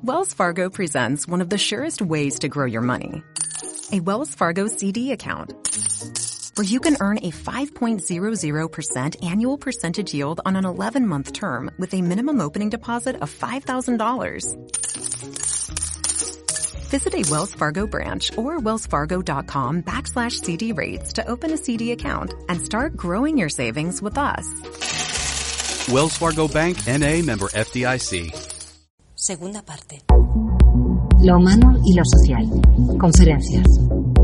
Wells Fargo presents one of the surest ways to grow your money. A Wells Fargo CD account, where you can earn a 5.00% annual percentage yield on an 11-month term with a minimum opening deposit of $5,000. Visit a Wells Fargo branch or wellsfargo.com/CD rates to open a CD account and start growing your savings with us. Wells Fargo Bank, N.A., member FDIC. Segunda parte. Lo humano y lo social. Conferencias.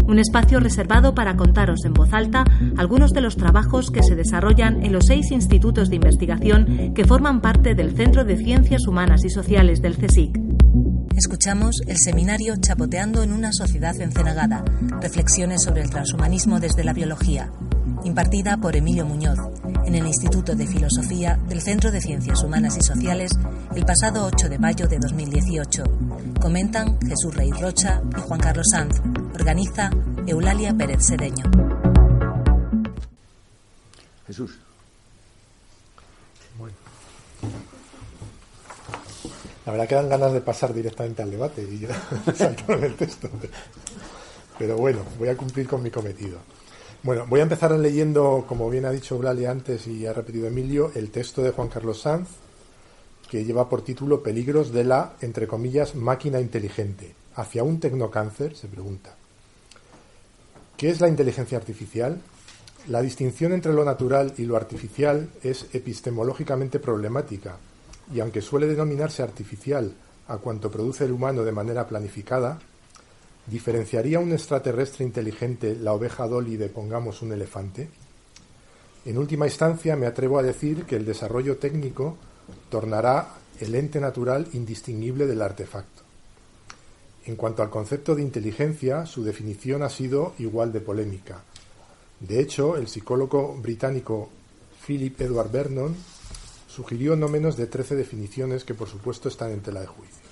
Un espacio reservado para contaros en voz alta algunos de los trabajos que se desarrollan en los 6 institutos de investigación que forman parte del Centro de Ciencias Humanas y Sociales del CSIC. Escuchamos el seminario Chapoteando en una sociedad encenagada, reflexiones sobre el transhumanismo desde la biología, impartida por Emilio Muñoz, en el Instituto de Filosofía del Centro de Ciencias Humanas y Sociales el pasado 8 de mayo de 2018. Comentan Jesús Rey Rocha y Juan Carlos Sanz. Organiza Eulalia Pérez Sedeño. Jesús. Bueno. La verdad que dan ganas de pasar directamente al debate y saltar en el texto. Pero bueno, voy a cumplir con mi cometido. Bueno, voy a empezar leyendo, como bien ha dicho Eulalia antes y ha repetido Emilio, el texto de Juan Carlos Sanz, que lleva por título Peligros de la, entre comillas, máquina inteligente. ¿Hacia un tecnocáncer? Se pregunta. ¿Qué es la inteligencia artificial? La distinción entre lo natural y lo artificial es epistemológicamente problemática, y aunque suele denominarse artificial a cuanto produce el humano de manera planificada, ¿diferenciaría un extraterrestre inteligente la oveja Dolly de, pongamos, un elefante? En última instancia, me atrevo a decir que el desarrollo técnico tornará el ente natural indistinguible del artefacto. En cuanto al concepto de inteligencia, su definición ha sido igual de polémica. De hecho, el psicólogo británico Philip Edward Vernon sugirió no menos de 13 definiciones que, por supuesto, están en tela de juicio.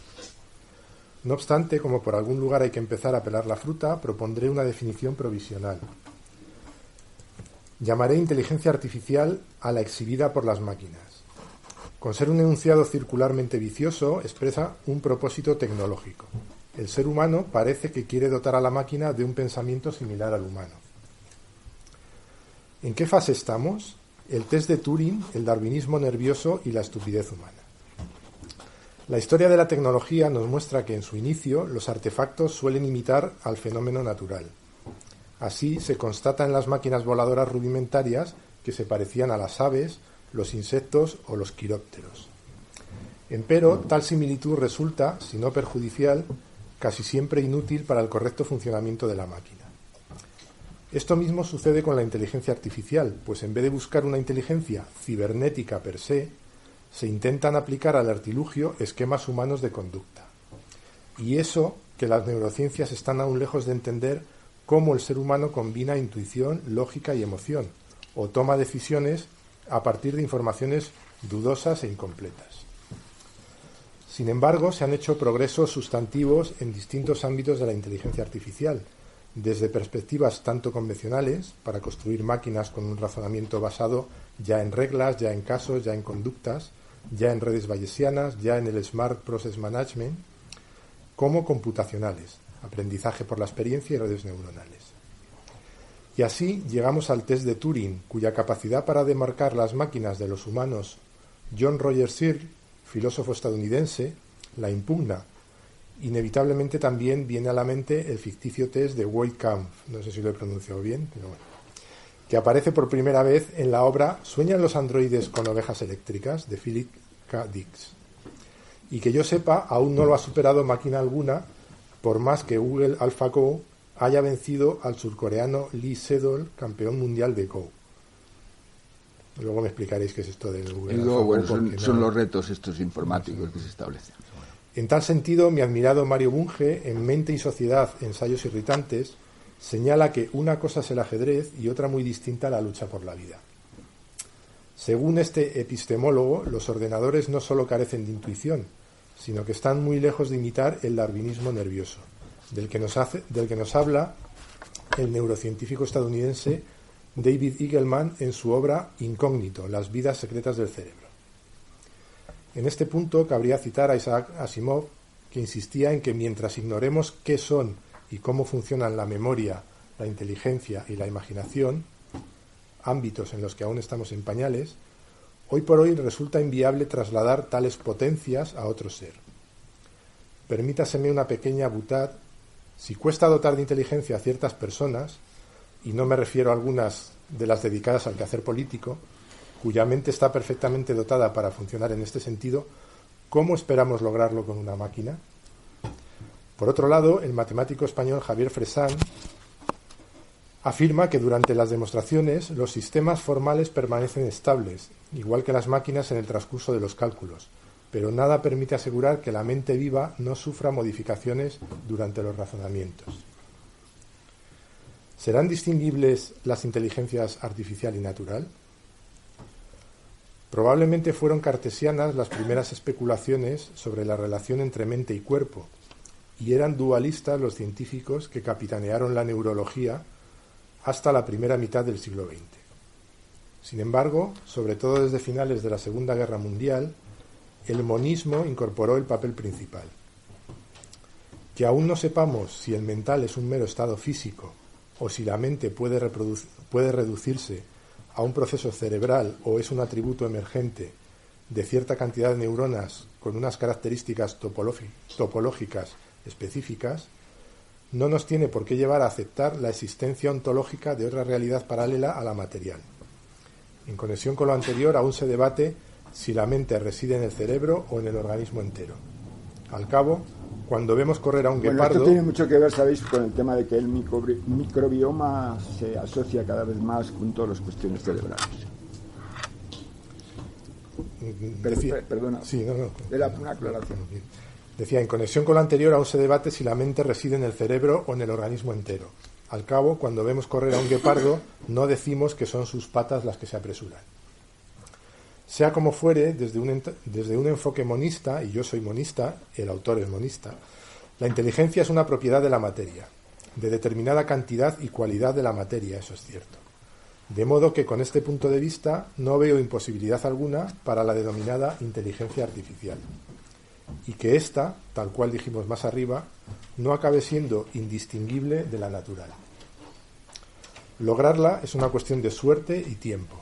No obstante, como por algún lugar hay que empezar a pelar la fruta, propondré una definición provisional. Llamaré inteligencia artificial a la exhibida por las máquinas. Con ser un enunciado circularmente vicioso, expresa un propósito tecnológico. El ser humano parece que quiere dotar a la máquina de un pensamiento similar al humano. ¿En qué fase estamos? El test de Turing, el darwinismo nervioso y la estupidez humana. La historia de la tecnología nos muestra que en su inicio los artefactos suelen imitar al fenómeno natural. Así se constata en las máquinas voladoras rudimentarias que se parecían a las aves, los insectos o los quirópteros. Empero, tal similitud resulta, si no perjudicial, casi siempre inútil para el correcto funcionamiento de la máquina. Esto mismo sucede con la inteligencia artificial, pues en vez de buscar una inteligencia cibernética per se, se intentan aplicar al artilugio esquemas humanos de conducta. Y eso que las neurociencias están aún lejos de entender cómo el ser humano combina intuición, lógica y emoción, o toma decisiones a partir de informaciones dudosas e incompletas. Sin embargo, se han hecho progresos sustantivos en distintos ámbitos de la inteligencia artificial, desde perspectivas tanto convencionales, para construir máquinas con un razonamiento basado ya en reglas, ya en casos, ya en conductas, ya en redes bayesianas, ya en el Smart Process Management, como computacionales, aprendizaje por la experiencia y redes neuronales. Y así llegamos al test de Turing, cuya capacidad para demarcar las máquinas de los humanos John Rogers Searle, filósofo estadounidense, la impugna. Inevitablemente también viene a la mente el ficticio test de Voigt-Kampff, no sé si lo he pronunciado bien, pero bueno, que aparece por primera vez en la obra ¿Sueñan los androides con ovejas eléctricas?, de Philip K. Dick, y que yo sepa aún no lo ha superado máquina alguna, por más que Google AlphaGo haya vencido al surcoreano Lee Sedol, campeón mundial de Go. Luego me explicaréis qué es esto del Google AlphaGo. Bueno, son los retos estos informáticos que se establecen. En tal sentido, mi admirado Mario Bunge, en Mente y Sociedad, Ensayos Irritantes, señala que una cosa es el ajedrez y otra muy distinta la lucha por la vida. Según este epistemólogo, los ordenadores no solo carecen de intuición, sino que están muy lejos de imitar el darwinismo nervioso, del que nos habla el neurocientífico estadounidense David Eagleman en su obra Incógnito, las vidas secretas del cerebro. En este punto cabría citar a Isaac Asimov, que insistía en que mientras ignoremos qué son y cómo funcionan la memoria, la inteligencia y la imaginación, ámbitos en los que aún estamos en pañales, hoy por hoy resulta inviable trasladar tales potencias a otro ser. Permítaseme una pequeña butad. Si cuesta dotar de inteligencia a ciertas personas, y no me refiero a algunas de las dedicadas al quehacer político, cuya mente está perfectamente dotada para funcionar en este sentido, ¿cómo esperamos lograrlo con una máquina? Por otro lado, el matemático español Javier Fresán afirma que durante las demostraciones los sistemas formales permanecen estables, igual que las máquinas en el transcurso de los cálculos, pero nada permite asegurar que la mente viva no sufra modificaciones durante los razonamientos. ¿Serán distinguibles las inteligencias artificial y natural? Probablemente fueron cartesianas las primeras especulaciones sobre la relación entre mente y cuerpo, y eran dualistas los científicos que capitanearon la neurología hasta la primera mitad del siglo XX. Sin embargo, sobre todo desde finales de la Segunda Guerra Mundial, el monismo incorporó el papel principal. Que aún no sepamos si el mental es un mero estado físico o si la mente puede reducirse a un proceso cerebral o es un atributo emergente de cierta cantidad de neuronas con unas características topológicas específicas, no nos tiene por qué llevar a aceptar la existencia ontológica de otra realidad paralela a la material. En conexión con lo anterior, aún se debate si la mente reside en el cerebro o en el organismo entero. Al cabo, cuando vemos correr a un guepardo... Esto tiene mucho que ver, sabéis, con el tema de que el microbioma se asocia cada vez más con todas las cuestiones cerebrales. Perdona, sí, no. Era una aclaración. Decía, en conexión con lo anterior, aún se debate si la mente reside en el cerebro o en el organismo entero. Al cabo, cuando vemos correr a un guepardo, no decimos que son sus patas las que se apresuran. Sea como fuere, desde un enfoque monista, y yo soy monista, el autor es monista, la inteligencia es una propiedad de la materia, de determinada cantidad y cualidad de la materia, eso es cierto. De modo que con este punto de vista no veo imposibilidad alguna para la denominada inteligencia artificial, y que ésta, tal cual dijimos más arriba, no acabe siendo indistinguible de la natural. Lograrla es una cuestión de suerte y tiempo.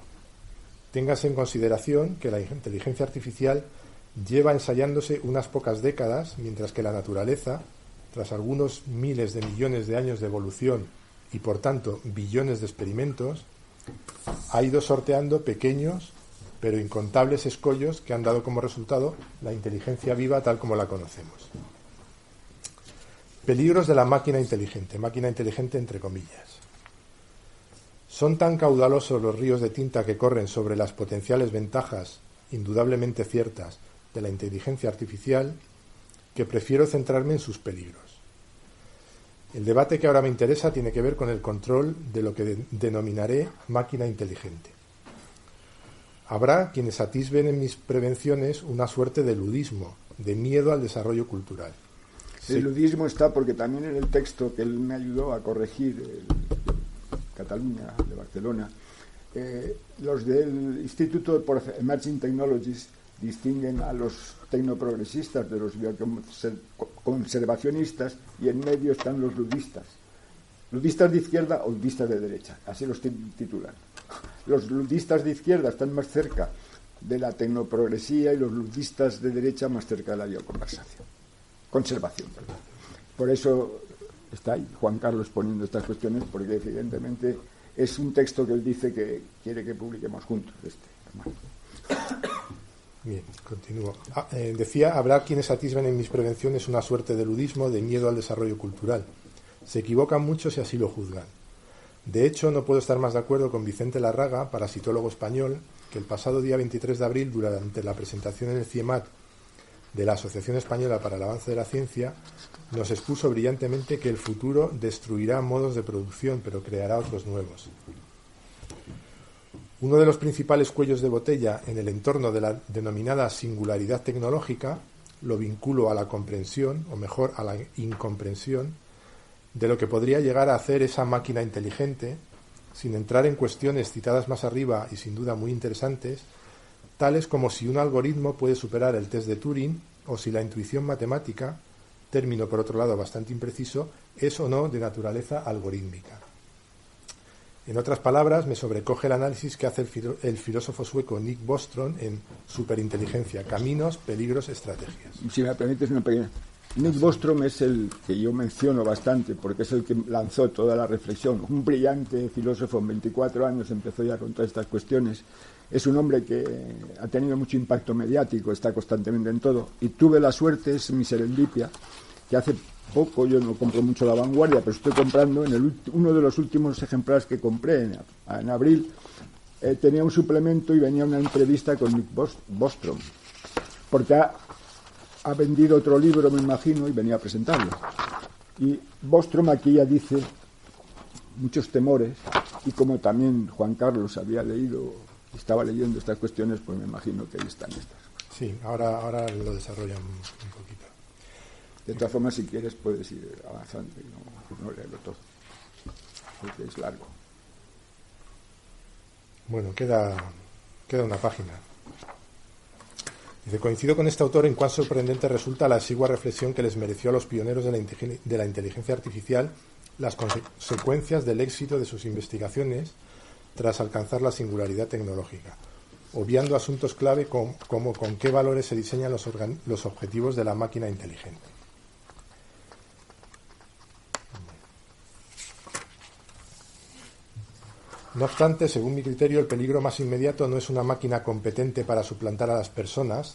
Téngase en consideración que la inteligencia artificial lleva ensayándose unas pocas décadas, mientras que la naturaleza, tras algunos miles de millones de años de evolución y por tanto billones de experimentos, ha ido sorteando pequeños pero incontables escollos que han dado como resultado la inteligencia viva tal como la conocemos. Peligros de la máquina inteligente entre comillas. Son tan caudalosos los ríos de tinta que corren sobre las potenciales ventajas, indudablemente ciertas, de la inteligencia artificial, que prefiero centrarme en sus peligros. El debate que ahora me interesa tiene que ver con el control de lo que denominaré máquina inteligente. Habrá quienes atisben en mis prevenciones una suerte de ludismo, de miedo al desarrollo cultural. El ludismo está porque también en el texto que él me ayudó a corregir, Cataluña, de Barcelona, los del Instituto for Emerging Technologies distinguen a los tecnoprogresistas de los bioconservacionistas y en medio están los ludistas. Ludistas de izquierda o ludistas de derecha, así los titulan. Los ludistas de izquierda están más cerca de la tecnoprogresía y los ludistas de derecha más cerca de la bioconservación. Por eso está ahí Juan Carlos poniendo estas cuestiones, porque evidentemente es un texto que él dice que quiere que publiquemos juntos. Bien, continúo. Decía, habrá quienes atisben en mis prevenciones una suerte de ludismo, de miedo al desarrollo cultural. Se equivocan mucho si así lo juzgan. De hecho, no puedo estar más de acuerdo con Vicente Larraga, parasitólogo español, que el pasado día 23 de abril, durante la presentación en el CIEMAT de la Asociación Española para el Avance de la Ciencia, nos expuso brillantemente que el futuro destruirá modos de producción, pero creará otros nuevos. Uno de los principales cuellos de botella en el entorno de la denominada singularidad tecnológica lo vinculo a la comprensión, o mejor, a la incomprensión, de lo que podría llegar a hacer esa máquina inteligente, sin entrar en cuestiones citadas más arriba y sin duda muy interesantes, tales como si un algoritmo puede superar el test de Turing o si la intuición matemática término por otro lado bastante impreciso, es o no de naturaleza algorítmica. En otras palabras, me sobrecoge el análisis que hace el filósofo sueco Nick Bostrom en Superinteligencia, caminos, peligros, estrategias. Si me permites una pequeña... Nick Bostrom es el que yo menciono bastante porque es el que lanzó toda la reflexión. Un brillante filósofo, en 24 años empezó ya con todas estas cuestiones. Es un hombre que ha tenido mucho impacto mediático, está constantemente en todo. Y tuve la suerte, es mi serendipia, que hace poco, yo no compro mucho La Vanguardia, pero estoy comprando, uno de los últimos ejemplares que compré en abril, tenía un suplemento y venía una entrevista con Nick Bostrom, porque ha vendido otro libro, me imagino, y venía a presentarlo. Y Bostrom aquí ya dice muchos temores, y como también Juan Carlos había leído, estaba leyendo estas cuestiones, pues me imagino que ahí están estas. Sí, ahora lo desarrollan un poquito. De todas formas, si quieres, puedes ir avanzando y no leerlo todo, porque es largo. Bueno, queda una página. Dice, coincido con este autor en cuán sorprendente resulta la exigua reflexión que les mereció a los pioneros de la inteligencia artificial las consecuencias del éxito de sus investigaciones tras alcanzar la singularidad tecnológica, obviando asuntos clave como con qué valores se diseñan los objetivos de la máquina inteligente. No obstante, según mi criterio, el peligro más inmediato no es una máquina competente para suplantar a las personas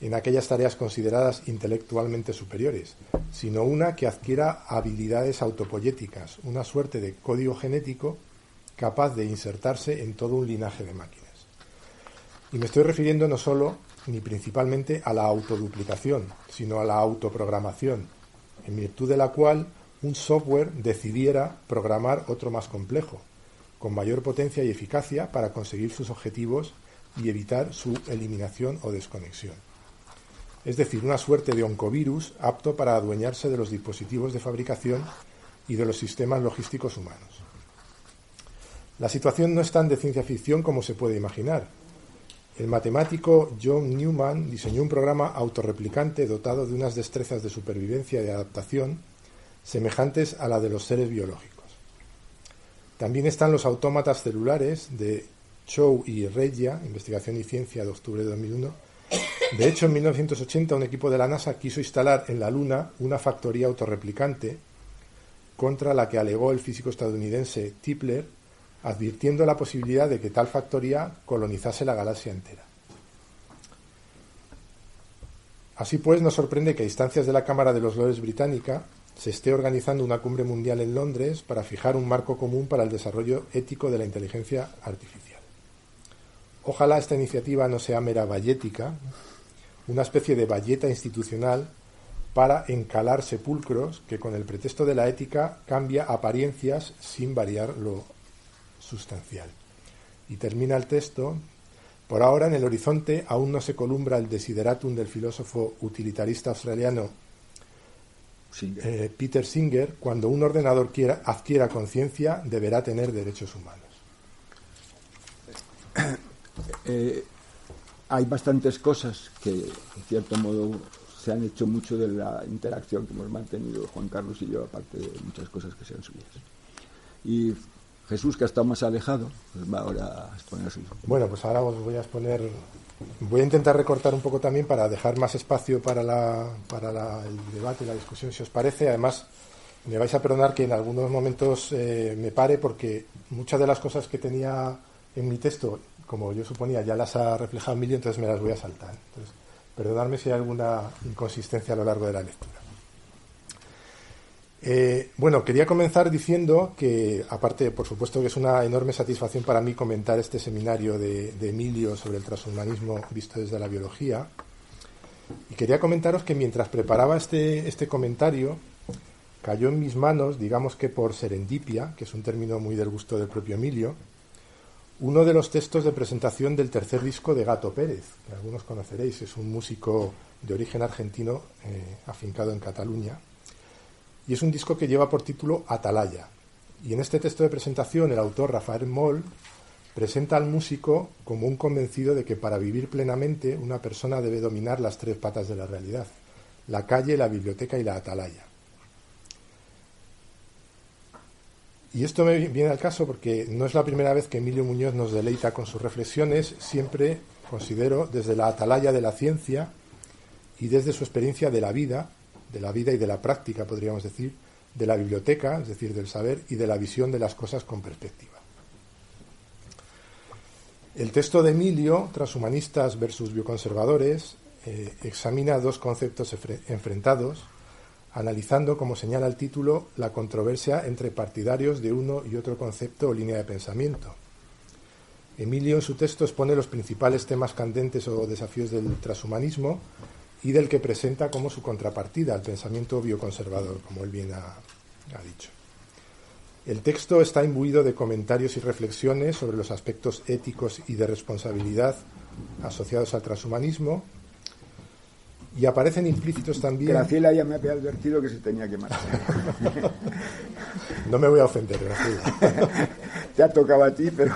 en aquellas tareas consideradas intelectualmente superiores, sino una que adquiera habilidades autopoyéticas, una suerte de código genético capaz de insertarse en todo un linaje de máquinas. Y me estoy refiriendo no solo ni principalmente a la autoduplicación, sino a la autoprogramación, en virtud de la cual un software decidiera programar otro más complejo, con mayor potencia y eficacia para conseguir sus objetivos y evitar su eliminación o desconexión. Es decir, una suerte de oncovirus apto para adueñarse de los dispositivos de fabricación y de los sistemas logísticos humanos. La situación no es tan de ciencia ficción como se puede imaginar. El matemático John Newman diseñó un programa autorreplicante dotado de unas destrezas de supervivencia y de adaptación semejantes a la de los seres biológicos. También están los autómatas celulares de Chow y Regia, Investigación y Ciencia, de octubre de 2001. De hecho, en 1980 un equipo de la NASA quiso instalar en la Luna una factoría autorreplicante contra la que alegó el físico estadounidense Tipler, advirtiendo la posibilidad de que tal factoría colonizase la galaxia entera. Así pues, nos sorprende que a instancias de la Cámara de los Lores británica se esté organizando una cumbre mundial en Londres para fijar un marco común para el desarrollo ético de la inteligencia artificial. Ojalá esta iniciativa no sea mera bayética, una especie de bayeta institucional para encalar sepulcros que con el pretexto de la ética cambia apariencias sin variar lo sustancial. Y termina el texto. Por ahora en el horizonte aún no se columbra el desideratum del filósofo utilitarista australiano Peter Singer: cuando un ordenador adquiera conciencia, deberá tener derechos humanos. Hay bastantes cosas que, en cierto modo, se han hecho mucho de la interacción que hemos mantenido Juan Carlos y yo, aparte de muchas cosas que sean suyas. Y Jesús, que ha estado más alejado, pues va ahora a exponer su... Bueno, pues ahora os voy a exponer... Voy a intentar recortar un poco también para dejar más espacio para el debate, la discusión, si os parece. Además, me vais a perdonar que en algunos momentos me pare, porque muchas de las cosas que tenía en mi texto, como yo suponía, ya las ha reflejado Emilio, entonces me las voy a saltar. Entonces, perdonadme si hay alguna inconsistencia a lo largo de la lectura. Bueno, quería comenzar diciendo que, aparte, por supuesto que es una enorme satisfacción para mí comentar este seminario de Emilio sobre el transhumanismo visto desde la biología, y quería comentaros que mientras preparaba este comentario cayó en mis manos, digamos que por serendipia, que es un término muy del gusto del propio Emilio, uno de los textos de presentación del tercer disco de Gato Pérez, que algunos conoceréis. Es un músico de origen argentino afincado en Cataluña. Y es un disco que lleva por título Atalaya. Y en este texto de presentación el autor Rafael Moll presenta al músico como un convencido de que para vivir plenamente una persona debe dominar las tres patas de la realidad: la calle, la biblioteca y la atalaya. Y esto me viene al caso porque no es la primera vez que Emilio Muñoz nos deleita con sus reflexiones, siempre, considero, desde la atalaya de la ciencia y desde su experiencia de la vida y de la práctica, podríamos decir, de la biblioteca, es decir, del saber, y de la visión de las cosas con perspectiva. El texto de Emilio, Transhumanistas versus bioconservadores, examina dos conceptos enfrentados, analizando, como señala el título, la controversia entre partidarios de uno y otro concepto o línea de pensamiento. Emilio en su texto expone los principales temas candentes o desafíos del transhumanismo y del que presenta como su contrapartida, el pensamiento bioconservador, como él bien ha dicho. El texto está imbuido de comentarios y reflexiones sobre los aspectos éticos y de responsabilidad asociados al transhumanismo, y aparecen implícitos también... Graciela ya me había advertido que se tenía que marchar. No me voy a ofender, Graciela. Te ha tocado a ti, pero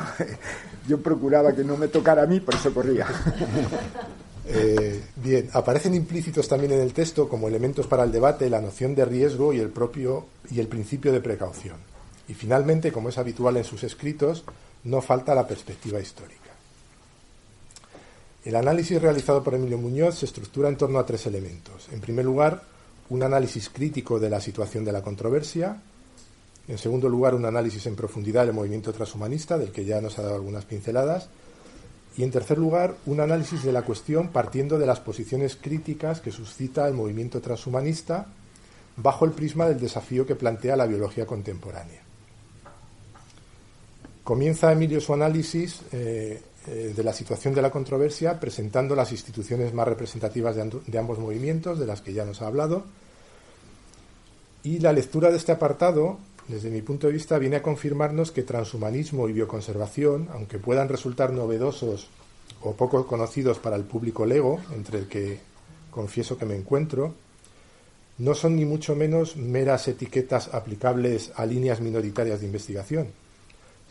yo procuraba que no me tocara a mí, por eso corría. Bien, aparecen implícitos también en el texto como elementos para el debate la noción de riesgo y el principio de precaución. Y finalmente, como es habitual en sus escritos, no falta la perspectiva histórica. El análisis realizado por Emilio Muñoz se estructura en torno a tres elementos. En primer lugar, un análisis crítico de la situación de la controversia. En segundo lugar, un análisis en profundidad del movimiento transhumanista, del que ya nos ha dado algunas pinceladas. Y en tercer lugar, un análisis de la cuestión partiendo de las posiciones críticas que suscita el movimiento transhumanista bajo el prisma del desafío que plantea la biología contemporánea. Comienza Emilio su análisis de la situación de la controversia presentando las instituciones más representativas de ambos movimientos, de las que ya nos ha hablado, y la lectura de este apartado, desde mi punto de vista, viene a confirmarnos que transhumanismo y bioconservación, aunque puedan resultar novedosos o poco conocidos para el público lego, entre el que confieso que me encuentro, no son ni mucho menos meras etiquetas aplicables a líneas minoritarias de investigación,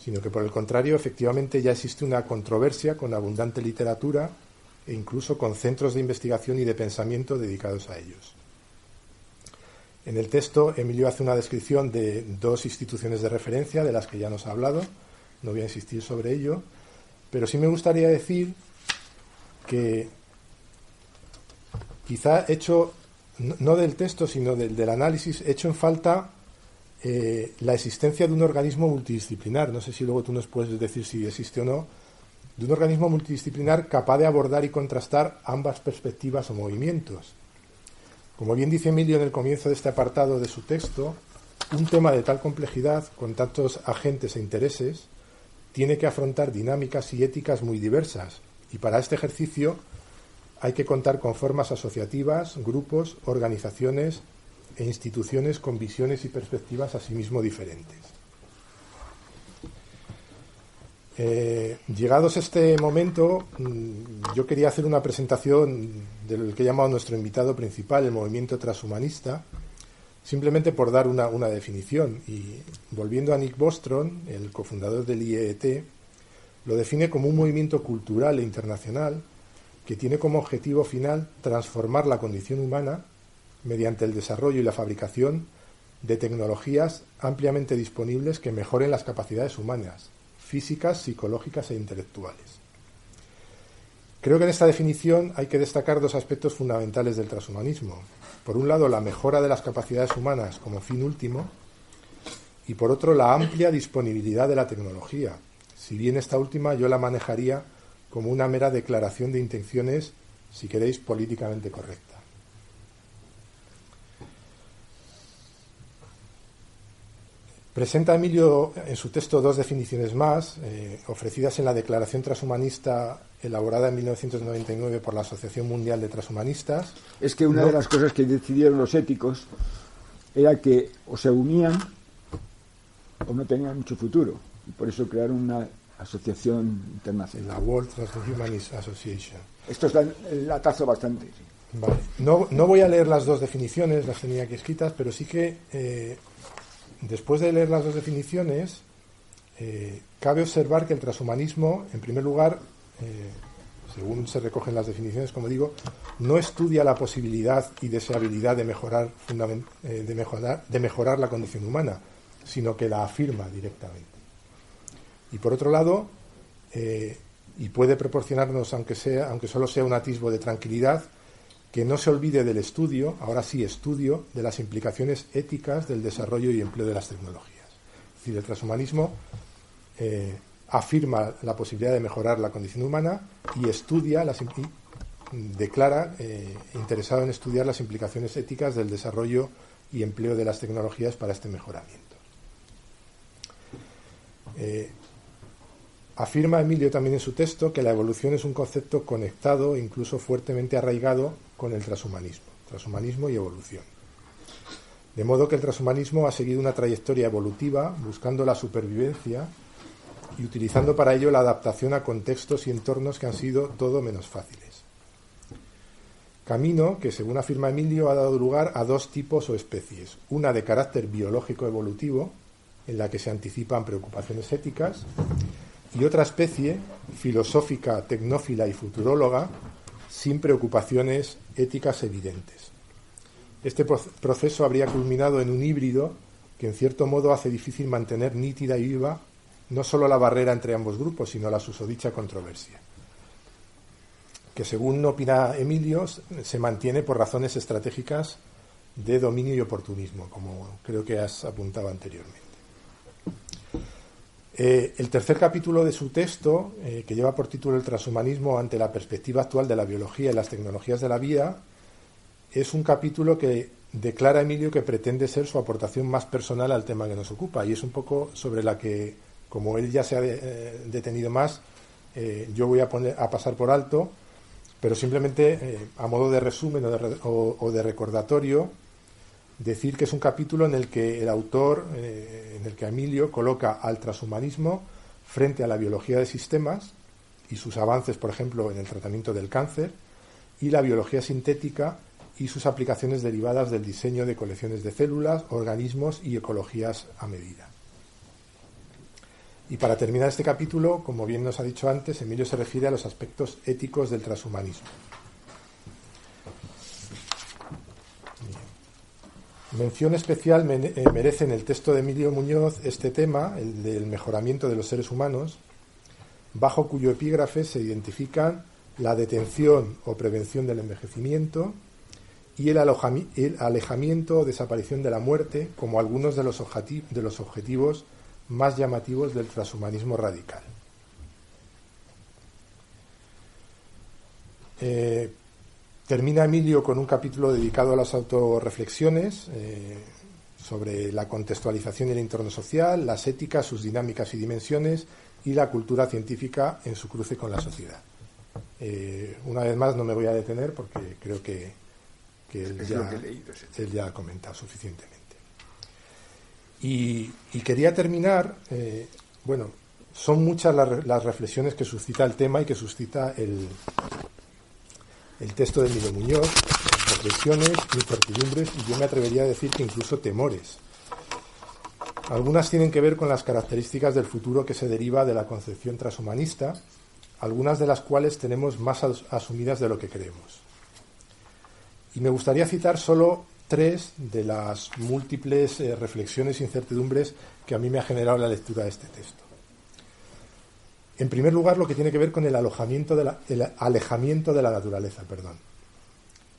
sino que por el contrario, efectivamente ya existe una controversia con abundante literatura e incluso con centros de investigación y de pensamiento dedicados a ellos. En el texto, Emilio hace una descripción de dos instituciones de referencia de las que ya nos ha hablado, no voy a insistir sobre ello, pero sí me gustaría decir que quizá hecho, no del texto, sino del análisis, hecho en falta la existencia de un organismo multidisciplinar, no sé si luego tú nos puedes decir si existe o no, de un organismo multidisciplinar capaz de abordar y contrastar ambas perspectivas o movimientos. Como bien dice Emilio en el comienzo de este apartado de su texto, un tema de tal complejidad, con tantos agentes e intereses, tiene que afrontar dinámicas y éticas muy diversas, y para este ejercicio hay que contar con formas asociativas, grupos, organizaciones e instituciones con visiones y perspectivas asimismo diferentes. Llegados a este momento, yo quería hacer una presentación del que he llamado nuestro invitado principal, el movimiento transhumanista, simplemente por dar una definición. Y volviendo a Nick Bostrom, el cofundador del IEET, lo define como un movimiento cultural e internacional que tiene como objetivo final transformar la condición humana mediante el desarrollo y la fabricación de tecnologías ampliamente disponibles que mejoren las capacidades humanas, físicas, psicológicas e intelectuales. Creo que en esta definición hay que destacar dos aspectos fundamentales del transhumanismo. Por un lado, la mejora de las capacidades humanas como fin último, y por otro, la amplia disponibilidad de la tecnología, si bien esta última yo la manejaría como una mera declaración de intenciones, si queréis, políticamente correcta. Presenta Emilio en su texto dos definiciones más, ofrecidas en la Declaración Transhumanista elaborada en 1999 por la Asociación Mundial de Transhumanistas. Es que una de las cosas que decidieron los éticos era que o se unían o no tenían mucho futuro. Y por eso crearon una asociación internacional. La World Transhumanist Association. Esto está el atazo bastante. Sí. Vale. No voy a leer las dos definiciones, las tenía aquí escritas, pero sí que después de leer las dos definiciones, cabe observar que el transhumanismo, en primer lugar, según se recogen las definiciones, como digo, no estudia la posibilidad y deseabilidad de mejorar la condición humana, sino que la afirma directamente. Y por otro lado, y puede proporcionarnos, aunque solo sea un atisbo de tranquilidad, que no se olvide del estudio, ahora sí estudio, de las implicaciones éticas del desarrollo y empleo de las tecnologías. Es decir, el transhumanismo afirma la posibilidad de mejorar la condición humana y declara interesado en estudiar las implicaciones éticas del desarrollo y empleo de las tecnologías para este mejoramiento. Afirma Emilio también en su texto que la evolución es un concepto conectado e incluso fuertemente arraigado con el transhumanismo y evolución. De modo que el transhumanismo ha seguido una trayectoria evolutiva buscando la supervivencia y utilizando para ello la adaptación a contextos y entornos que han sido todo menos fáciles. Camino que, según afirma Emilio, ha dado lugar a dos tipos o especies, una de carácter biológico evolutivo, en la que se anticipan preocupaciones éticas, y otra especie, filosófica, tecnófila y futuróloga, sin preocupaciones éticas evidentes. Este proceso habría culminado en un híbrido que en cierto modo hace difícil mantener nítida y viva no solo la barrera entre ambos grupos, sino la susodicha controversia, que según opina Emilio se mantiene por razones estratégicas de dominio y oportunismo, como creo que has apuntado anteriormente. El tercer capítulo de su texto, que lleva por título El transhumanismo ante la perspectiva actual de la biología y las tecnologías de la vida, es un capítulo que declara Emilio que pretende ser su aportación más personal al tema que nos ocupa, y es un poco sobre la que, como él ya se ha detenido más, yo voy a pasar por alto, pero simplemente a modo de resumen o de recordatorio, decir que es un capítulo en el que el autor, en el que Emilio coloca al transhumanismo frente a la biología de sistemas y sus avances, por ejemplo, en el tratamiento del cáncer, y la biología sintética y sus aplicaciones derivadas del diseño de colecciones de células, organismos y ecologías a medida. Y para terminar este capítulo, como bien nos ha dicho antes, Emilio se refiere a los aspectos éticos del transhumanismo. Mención especial merece en el texto de Emilio Muñoz este tema, el del mejoramiento de los seres humanos, bajo cuyo epígrafe se identifican la detención o prevención del envejecimiento y el alejamiento o desaparición de la muerte como algunos de los objetivos más llamativos del transhumanismo radical. Termina Emilio con un capítulo dedicado a las autorreflexiones sobre la contextualización del entorno social, las éticas, sus dinámicas y dimensiones y la cultura científica en su cruce con la sociedad. Una vez más no me voy a detener porque creo que él ya ha comentado suficientemente. Y quería terminar, son muchas las reflexiones que suscita el tema y que suscita el texto de Emilio Muñoz, reflexiones, incertidumbres y yo me atrevería a decir que incluso temores. Algunas tienen que ver con las características del futuro que se deriva de la concepción transhumanista, algunas de las cuales tenemos más asumidas de lo que creemos. Y me gustaría citar solo 3 de las múltiples reflexiones e incertidumbres que a mí me ha generado la lectura de este texto. En primer lugar, lo que tiene que ver con el alejamiento de la naturaleza.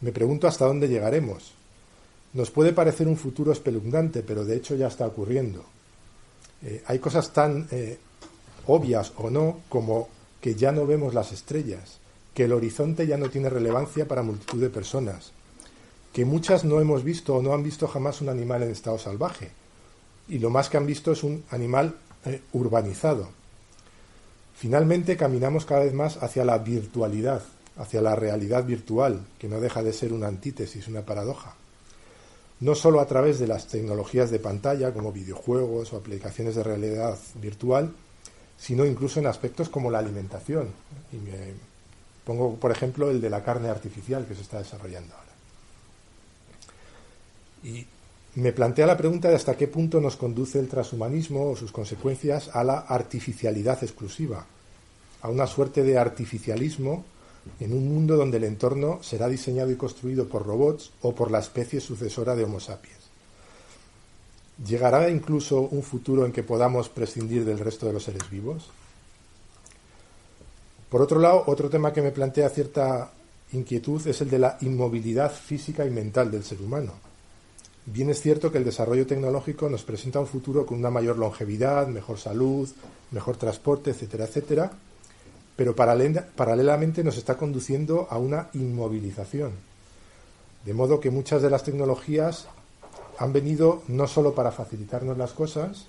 Me pregunto hasta dónde llegaremos. Nos puede parecer un futuro espeluznante, pero de hecho ya está ocurriendo. Hay cosas tan obvias o no como que ya no vemos las estrellas, que el horizonte ya no tiene relevancia para multitud de personas, que muchas no hemos visto o no han visto jamás un animal en estado salvaje, y lo más que han visto es un animal urbanizado. Finalmente caminamos cada vez más hacia la virtualidad, hacia la realidad virtual, que no deja de ser una antítesis, una paradoja. No solo a través de las tecnologías de pantalla, como videojuegos o aplicaciones de realidad virtual, sino incluso en aspectos como la alimentación. Y me pongo, por ejemplo, el de la carne artificial que se está desarrollando ahora. Y me plantea la pregunta de hasta qué punto nos conduce el transhumanismo o sus consecuencias a la artificialidad exclusiva, a una suerte de artificialismo en un mundo donde el entorno será diseñado y construido por robots o por la especie sucesora de Homo sapiens. ¿Llegará incluso un futuro en que podamos prescindir del resto de los seres vivos? Por otro lado, otro tema que me plantea cierta inquietud es el de la inmovilidad física y mental del ser humano. Bien es cierto que el desarrollo tecnológico nos presenta un futuro con una mayor longevidad, mejor salud, mejor transporte, etcétera, etcétera, pero paralelamente nos está conduciendo a una inmovilización. De modo que muchas de las tecnologías han venido no solo para facilitarnos las cosas,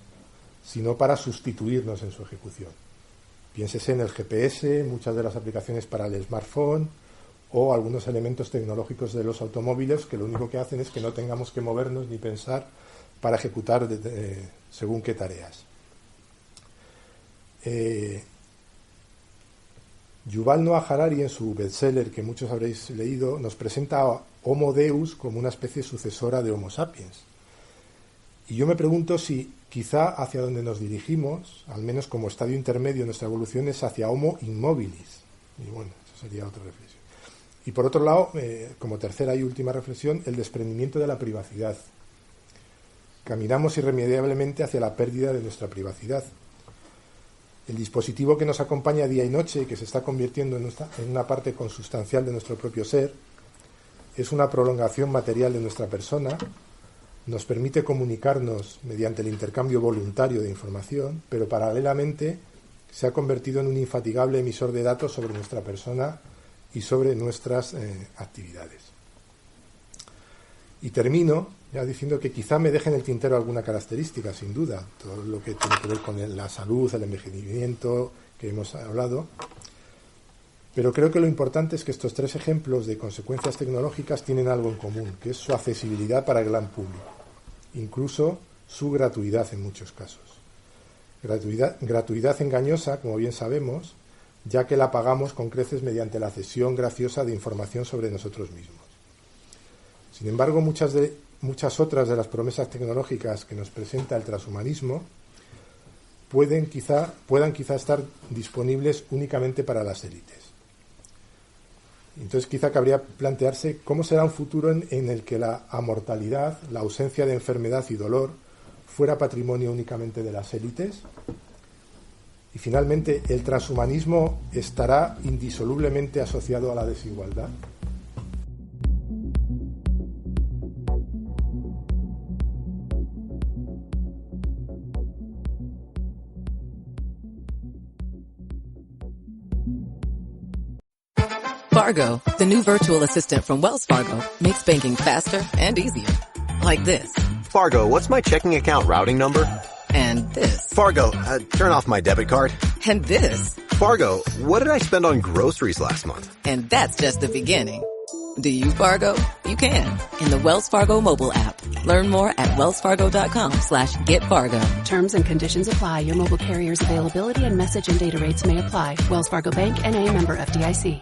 sino para sustituirnos en su ejecución. Piénsese en el GPS, muchas de las aplicaciones para el smartphone o algunos elementos tecnológicos de los automóviles que lo único que hacen es que no tengamos que movernos ni pensar para ejecutar según qué tareas. Yuval Noah Harari, en su bestseller que muchos habréis leído, nos presenta a Homo Deus como una especie sucesora de Homo sapiens. Y yo me pregunto si quizá hacia donde nos dirigimos, al menos como estadio intermedio en nuestra evolución, es hacia Homo immobilis. Y bueno, eso sería otra reflexión. Y por otro lado, como tercera y última reflexión, el desprendimiento de la privacidad. Caminamos irremediablemente hacia la pérdida de nuestra privacidad. El dispositivo que nos acompaña día y noche y que se está convirtiendo en una parte consustancial de nuestro propio ser es una prolongación material de nuestra persona, nos permite comunicarnos mediante el intercambio voluntario de información, pero paralelamente se ha convertido en un infatigable emisor de datos sobre nuestra persona y sobre nuestras actividades. Y termino ya diciendo que quizá me deje en el tintero alguna característica, sin duda, todo lo que tiene que ver con la salud, el envejecimiento que hemos hablado, pero creo que lo importante es que estos tres ejemplos de consecuencias tecnológicas tienen algo en común, que es su accesibilidad para el gran público, incluso su gratuidad en muchos casos. Gratuidad engañosa, como bien sabemos, ya que la pagamos con creces mediante la cesión graciosa de información sobre nosotros mismos. Sin embargo, muchas otras de las promesas tecnológicas que nos presenta el transhumanismo puedan quizá estar disponibles únicamente para las élites. Entonces quizá cabría plantearse cómo será un futuro en el que la amortalidad, la ausencia de enfermedad y dolor fuera patrimonio únicamente de las élites. Y finalmente, ¿el transhumanismo estará indisolublemente asociado a la desigualdad? Fargo, the new virtual assistant from Wells Fargo, makes banking faster and easier. Like this. Fargo, what's my checking account routing number? And this. Fargo, turn off my debit card. And this. Fargo, what did I spend on groceries last month? And that's just the beginning. Do you, Fargo? You can. In the Wells Fargo mobile app. Learn more at wellsfargo.com/getfargo. Terms and conditions apply. Your mobile carrier's availability and message and data rates may apply. Wells Fargo Bank, N.A., member FDIC.